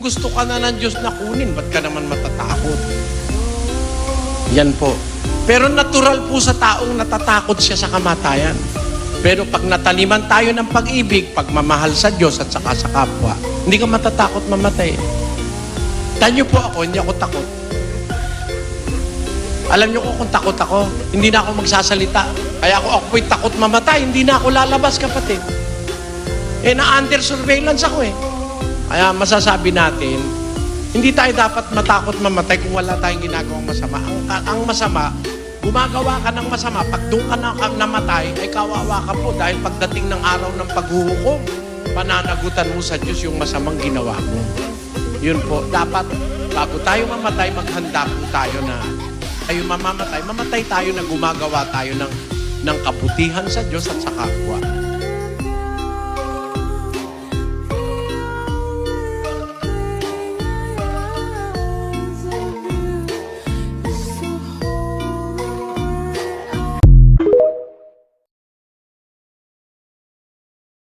Gusto ka na ng Diyos na kunin, ba't ka naman matatakot? Yan po. Pero natural po sa taong natatakot siya sa kamatayan. Pero pag nataliman tayo ng pag-ibig, pagmamahal sa Diyos at saka sa kapwa, hindi ka matatakot mamatay. Tanyo po ako, hindi ako takot. Alam niyo ko kung takot ako, hindi na ako magsasalita. Kaya ako po'y takot mamatay, hindi na ako lalabas, kapatid. Na-under surveillance ako eh. Kaya masasabi natin, hindi tayo dapat matakot mamatay kung wala tayong ginagawang masama. Ang masama, gumagawa ka ng masama, pag doon ka namatay, ay kawawa ka po dahil pagdating ng araw ng paghuhukom, pananagutan mo sa Diyos yung masamang ginawa mo. Yun po, dapat bago tayo mamatay, maghanda po tayo na tayo mamatay tayo na gumagawa tayo ng kabutihan sa Diyos at sa kapwa.